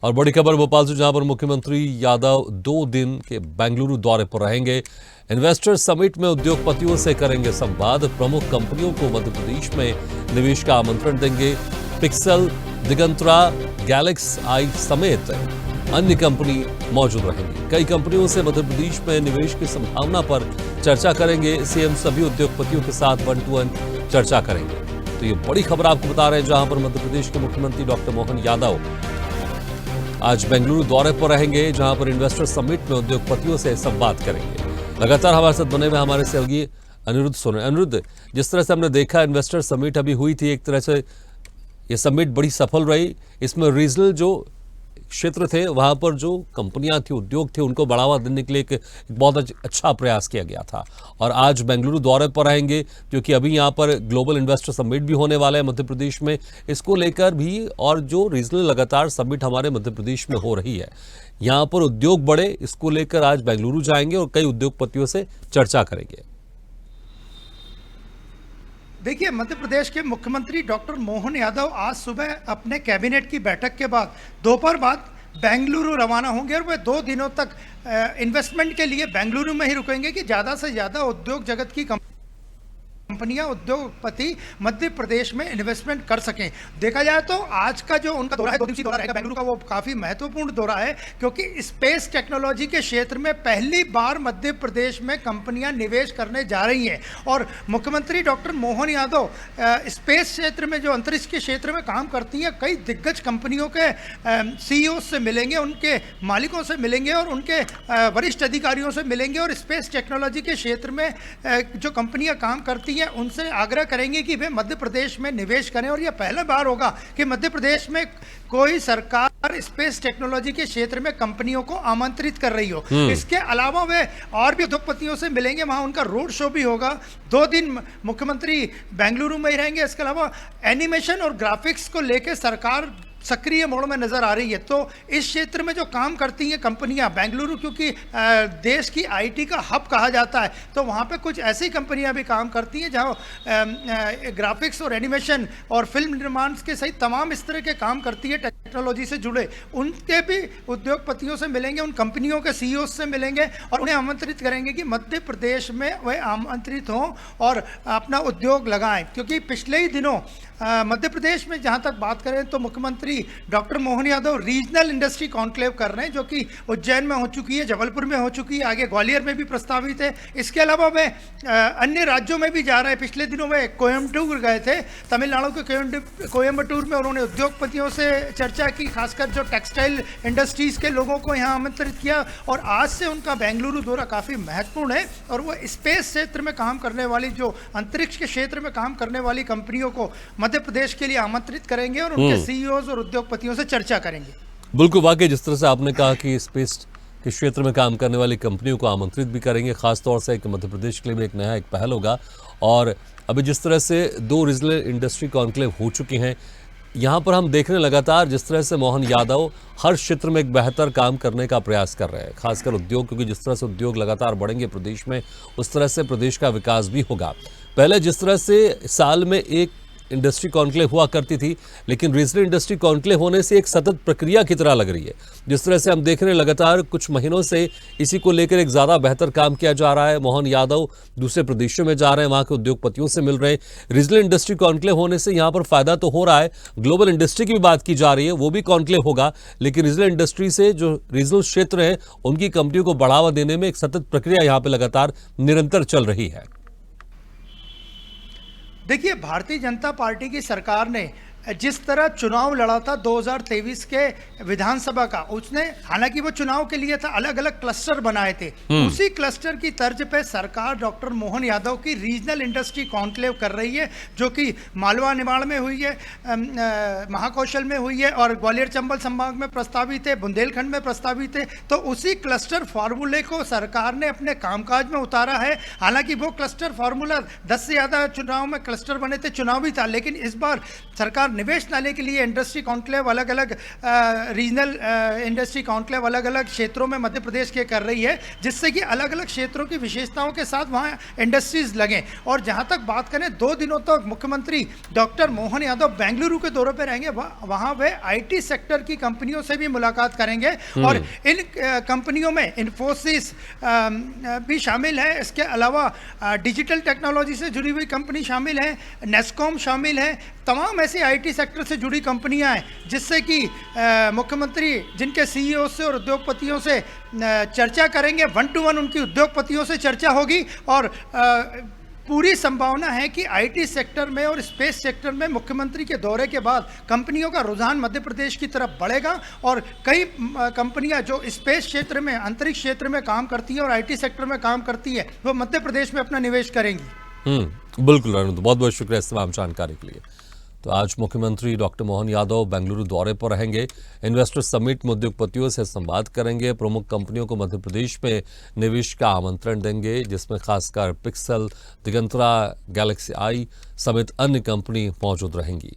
और बड़ी खबर भोपाल से, जहां पर मुख्यमंत्री यादव 2 दिन के बेंगलुरु दौरे पर रहेंगे। इन्वेस्टर समिट में उद्योगपतियों से करेंगे संवाद। प्रमुख कंपनियों को मध्य प्रदेश में निवेश का आमंत्रण देंगे। पिक्सल, दिगंतरा, गैलेक्स आई समेत अन्य कंपनी मौजूद रहेंगी। कई कंपनियों से मध्य प्रदेश में निवेश की संभावना पर चर्चा करेंगे। सीएम सभी उद्योगपतियों के साथ 1-to-1 चर्चा करेंगे। तो ये बड़ी खबर आपको बता रहे हैं, जहां पर मध्य प्रदेश के मुख्यमंत्री डॉक्टर मोहन यादव आज बेंगलुरु दौरे पर रहेंगे, जहां पर इन्वेस्टर समिट में उद्योगपतियों से संवाद करेंगे। लगातार हमारे साथ बने हुए हमारे सहयोगी अनिरुद्ध सोने। अनिरुद्ध, जिस तरह से हमने देखा इन्वेस्टर समिट अभी हुई थी, एक तरह से ये समिट बड़ी सफल रही। इसमें रीजनल जो क्षेत्र थे वहां पर जो कंपनियां थी, उद्योग थे, उनको बढ़ावा देने के लिए एक बहुत अच्छा प्रयास किया गया था। और आज बेंगलुरु दौरे पर रहेंगे, क्योंकि अभी यहां पर ग्लोबल इन्वेस्टर समिट भी होने वाला है मध्य प्रदेश में। इसको लेकर भी और जो रीजनल लगातार समिट हमारे मध्य प्रदेश में हो रही है, यहां पर उद्योग बढ़े, इसको लेकर आज बेंगलुरु जाएंगे और कई उद्योगपतियों से चर्चा करेंगे। देखिए, मध्य प्रदेश के मुख्यमंत्री डॉक्टर मोहन यादव आज सुबह अपने कैबिनेट की बैठक के बाद दोपहर बाद बेंगलुरु रवाना होंगे और वे 2 दिनों तक इन्वेस्टमेंट के लिए बेंगलुरु में ही रुकेंगे कि ज़्यादा से ज़्यादा उद्योग जगत की कंपनियां, उद्योगपति मध्य प्रदेश में इन्वेस्टमेंट कर सकें। देखा जाए तो आज का जो उनका दौरा है, 2 दिवसीय दौरा रहेगा बेंगलुरु का, वो काफ़ी महत्वपूर्ण दौरा है, क्योंकि स्पेस टेक्नोलॉजी के क्षेत्र में पहली बार मध्य प्रदेश में कंपनियां निवेश करने जा रही हैं। और मुख्यमंत्री डॉक्टर मोहन यादव स्पेस क्षेत्र में, जो अंतरिक्ष के क्षेत्र में काम करती हैं, कई दिग्गज कंपनियों के सीईओ से मिलेंगे, उनके मालिकों से मिलेंगे और उनके वरिष्ठ अधिकारियों से मिलेंगे। और स्पेस टेक्नोलॉजी के क्षेत्र में जो कंपनियां काम करती हैं उनसे आग्रह करेंगे कि वे मध्य प्रदेश में निवेश करें। और यह पहला बार होगा कि मध्य प्रदेश में कोई सरकार स्पेस टेक्नोलॉजी के क्षेत्र में कंपनियों को आमंत्रित कर रही हो। इसके अलावा वे और भी उद्योगपतियों से मिलेंगे, वहां उनका रोड शो भी होगा। 2 दिन मुख्यमंत्री बेंगलुरु में ही रहेंगे। इसके अलावा एनिमेशन और ग्राफिक्स को लेकर सरकार सक्रिय मोड़ में नजर आ रही है। तो इस क्षेत्र में जो काम करती हैं कंपनियां, बेंगलुरु क्योंकि देश की आईटी का हब कहा जाता है, तो वहां पे कुछ ऐसी कंपनियां भी काम करती हैं जहां ग्राफिक्स और एनिमेशन और फिल्म निर्माण के सहित तमाम इस तरह के काम करती है टेक्नोलॉजी से जुड़े। उनके भी उद्योगपतियों से मिलेंगे, उन कंपनियों के सीईओ से मिलेंगे और उन्हें आमंत्रित करेंगे कि मध्य प्रदेश में वे आमंत्रित हों और अपना उद्योग लगाएं। क्योंकि पिछले ही दिनों मध्य प्रदेश में जहां तक बात करें तो मुख्यमंत्री doctor Mohan Yadav regional industry conclave कर रहे हैं, जो कि उज्जैन में हो चुकी है, जबलपुर में हो चुकी है, आगे ग्वालियर में भी प्रस्तावित है। इसके अलावा वे अन्य राज्यों में भी जा रहे हैं। पिछले दिनों वे कोयम्बटूर गए थे, तमिलनाडु के कोयम्बटूर में उन्होंने उद्योगपतियों से चर्चा की, खासकर जो टेक्सटाइल इंडस्ट्रीज के लोगों को यहाँ आमंत्रित किया। और आज से उनका बेंगलुरु दौरा काफ़ी महत्वपूर्ण है और वो स्पेस क्षेत्र में काम करने वाली, जो अंतरिक्ष के क्षेत्र में काम करने वाली कंपनियों को मध्य प्रदेश के लिए आमंत्रित करेंगे और उनके सीईओज और उद्योगपतियों से चर्चा करेंगे। बिल्कुल, वाकई जिस तरह से आपने कहा कि स्पेस के क्षेत्र में काम करने वाली कंपनियों को आमंत्रित भी करेंगे, खासतौर से कि मध्य प्रदेश के लिए भी एक नया एक पहल होगा। और अभी जिस तरह से 2 रीजनल इंडस्ट्री कॉन्क्लेव हो चुके हैं, यहाँ पर हम देख रहे हैं लगातार जिस तरह से मोहन यादव हर क्षेत्र में एक बेहतर काम करने का प्रयास कर रहे हैं, खासकर उद्योग, क्योंकि जिस तरह से उद्योग लगातार बढ़ेंगे प्रदेश में, उस तरह से प्रदेश का विकास भी होगा। पहले जिस तरह से साल में एक इंडस्ट्री कॉन्क्लेव हुआ करती थी, लेकिन रीजनल इंडस्ट्री कॉन्क्लेव होने से एक सतत प्रक्रिया की तरह लग रही है। जिस तरह से हम देख रहे हैं लगातार कुछ महीनों से इसी को लेकर एक ज़्यादा बेहतर काम किया जा रहा है। मोहन यादव दूसरे प्रदेशों में जा रहे हैं, वहाँ के उद्योगपतियों से मिल रहे हैं। रीजनल इंडस्ट्री कॉन्क्लेव होने से यहाँ पर फायदा तो हो रहा है, ग्लोबल इंडस्ट्री की भी बात की जा रही है, वो भी कॉन्क्लेव होगा, लेकिन रीजनल इंडस्ट्री से जो रीजनल क्षेत्र है उनकी कंपनियों को बढ़ावा देने में एक सतत प्रक्रिया यहाँ पर लगातार निरंतर चल रही है। देखिए, भारतीय जनता पार्टी की सरकार ने जिस तरह चुनाव लड़ा था 2023 के विधानसभा का, उसने, हालांकि वो चुनाव के लिए था, अलग अलग क्लस्टर बनाए थे। उसी क्लस्टर की तर्ज पे सरकार डॉक्टर मोहन यादव की रीजनल इंडस्ट्री कॉन्क्लेव कर रही है, जो कि मालवा निमाड़ में हुई है, महाकौशल में हुई है और ग्वालियर चंबल संभाग में प्रस्तावित है, बुंदेलखंड में प्रस्तावित है। तो उसी क्लस्टर फार्मूले को सरकार ने अपने कामकाज में उतारा है। हालांकि वो क्लस्टर फार्मूला 10 से ज़्यादा चुनाव में क्लस्टर बने थे, चुनावी था, लेकिन इस बार सरकार निवेश लाने के लिए इंडस्ट्री कॉन्क्लेव अलग अलग रीजनल इंडस्ट्री कॉन्क्लेव अलग अलग क्षेत्रों में मध्य प्रदेश के कर रही है, जिससे कि अलग अलग क्षेत्रों की विशेषताओं के साथ वहाँ इंडस्ट्रीज लगें। और जहाँ तक बात करें 2 दिनों तक मुख्यमंत्री डॉक्टर मोहन यादव बेंगलुरु के दौरे पर रहेंगे, वहाँ वे IT सेक्टर की कंपनियों से भी मुलाकात करेंगे और इन कंपनियों में इन्फोसिस भी शामिल है। इसके अलावा डिजिटल टेक्नोलॉजी से जुड़ी हुई कंपनी शामिल है, नेस्कॉम शामिल है, तमाम ऐसी IT सेक्टर से जुड़ी कंपनियां हैं, जिससे कि मुख्यमंत्री जिनके CEO से और उद्योगपतियों से चर्चा करेंगे, 1-to-1 उनकी उद्योगपतियों से चर्चा होगी और पूरी संभावना है कि IT सेक्टर में और स्पेस सेक्टर में मुख्यमंत्री के दौरे के बाद कंपनियों का रुझान मध्य प्रदेश की तरफ बढ़ेगा और कई कंपनियां जो स्पेस क्षेत्र में, अंतरिक्ष क्षेत्र में काम करती है और IT सेक्टर में काम करती है, वो मध्य प्रदेश में अपना निवेश करेंगी। बिल्कुल अरुण, बहुत बहुत शुक्रिया इस तमाम जानकारी के लिए। तो आज मुख्यमंत्री डॉक्टर मोहन यादव बेंगलुरु दौरे पर रहेंगे। इन्वेस्टर समिट में उद्योगपतियों से संवाद करेंगे, प्रमुख कंपनियों को मध्य प्रदेश में निवेश का आमंत्रण देंगे, जिसमें खासकर पिक्सल, दिगंतरा, गैलेक्सी आई समेत अन्य कंपनी मौजूद रहेंगी।